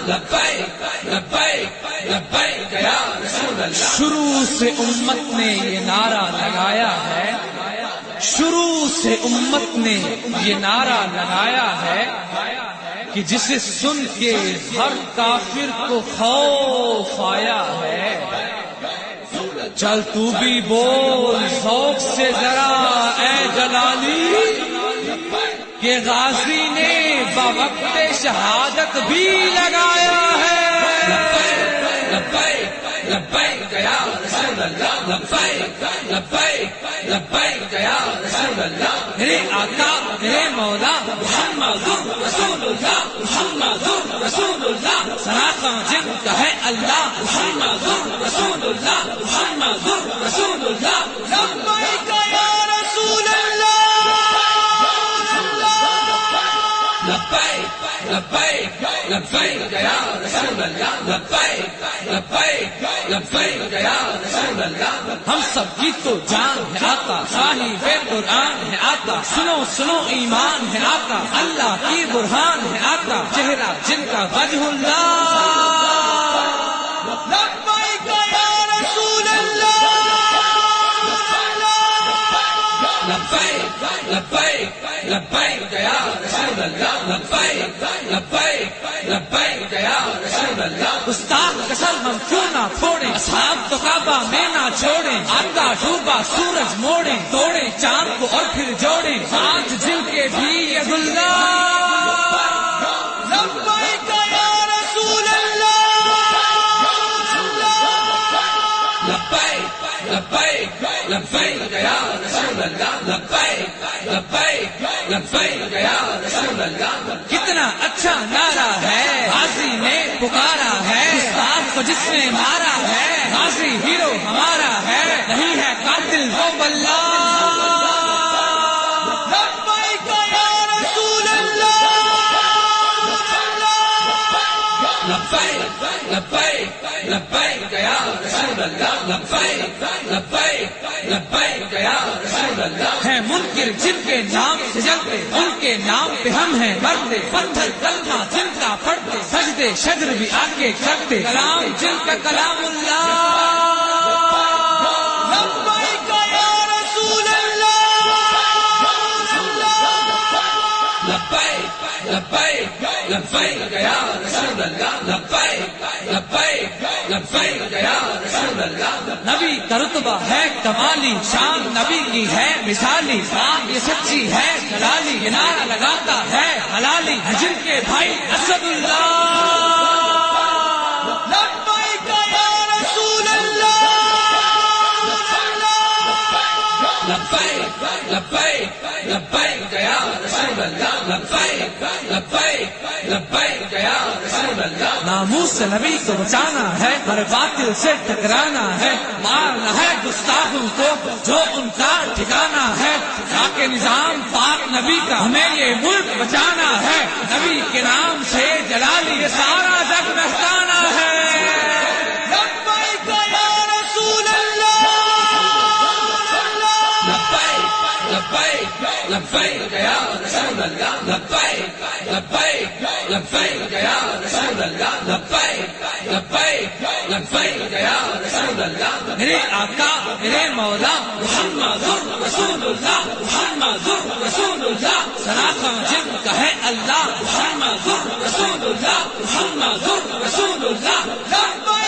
لبیک لبیک لبیک یا رسول اللہ۔ شروع سے امت نے یہ نعرہ لگایا ہے، شروع سے امت نے یہ نعرہ لگایا ہے کہ جسے سن کے ہر کافر کو خوف آیا ہے۔ چل تو بھی بول ذوق سے ذرا اے جلالی کہ غازی نے بوقت شہادت بھی لگایا ہے۔ لبیک لبیک یا رسول اللہ۔ لبیک لبیک لبیک یا رسول اللہ۔ میرے آقا میرے مولا محمد رسول اللہ، محمد رسول اللہ، سناتا جن کا ہے اللہ، محمد رسول اللہ، محمد رسول اللہ۔ لبیک یا رسول اللہ، لبیک لبیک لبیک یا رسول اللہ۔ لبیک لبیک لبیک یا رسول اللہ۔ ہم سب کی تو جان ہے آقا، صاحب قرآن ہے آقا، سنو سنو ایمان ہے آقا، اللہ کی برہان ہے آقا، چہرہ جن کا وجہ اللہ۔ لبیک یا رسول اللہ، لبیک لبیک لبیک یا رسول اللہ۔ لبیک لبیک لبیک یا رسول اللہ۔ استاد کسر ہم کیوں نہ پھوڑیں، اصحاب تو کعبہ میں نہ چھوڑیں، آقا ڈوبا سورج موڑیں، توڑیں چاند کو اور پھر جوڑیں، آج جن کے بھی ید اللہ۔ لبیک یا رسول اللہ، لبیک لبیک لبیک یا رسول اللہ۔ لبیک لبیک لبیک یا رسول اللہ۔ کتنا اچھا نعرہ ہے غازی نے پکارا ہے، استاد کو جس نے مارا ہے، غازی ہیرو ہمارا ہے، نہیں ہے قاتل وہ بلّہ۔ لبیک یا رسول اللہ، لبیک لبیک لبیک یا رسول اللہ۔ لبیک لبیک لبیک یا رسول اللہ۔ ہے منکر جن کے نام سے جلتے، ان کے نام پہ ہم ہیں مرتے، پتھر کلمہ جن کا پڑھتے، سجدے شجر بھی آگے کرتے، کلام جن کا کلام اللہ۔ لبیک یا رسول اللہ، لبیک لبیک لبیک یا رسول اللہ۔ لبیک لبیک لبیک یا رسول اللہ۔ نبی کا رتبہ ہے کمالی، شان نبی کی ہے مثالی، بات یہ سچی ہے جلالی، یہ نعرہ لگاتا ہے حلالی، جن کے بھائی اسد اللہ۔ لبیک یا رسول اللہ، لبیک لبیک لبیک یا رسول اللہ۔ لبیک لبیک لبیک یا رسول اللہ۔ ناموس سے نبی کو بچانا ہے، ہر باطل سے ٹکرانا ہے، مارنا ہے گستاخوں کو جو ان کا ٹھکانا ہے، تاکہ نظام پاک نبی کا ہمیں یہ ملک بچانا ہے، نبی کے نام سے جلالی یہ سارا جگ مہکانا ہے۔ لبیک یا رسول اللہ، لبیک لبیک لبیک یا رسول اللہ۔ لبیک لبیک لبیک یا رسول اللہ۔ لبیک لبیک لبیک یا رسول اللہ۔ میرے آقا میرے مولا محمد رسول اللہ، محمد رسول اللہ، سناتا جن کا ہے اللہ، محمد رسول اللہ، محمد رسول اللہ۔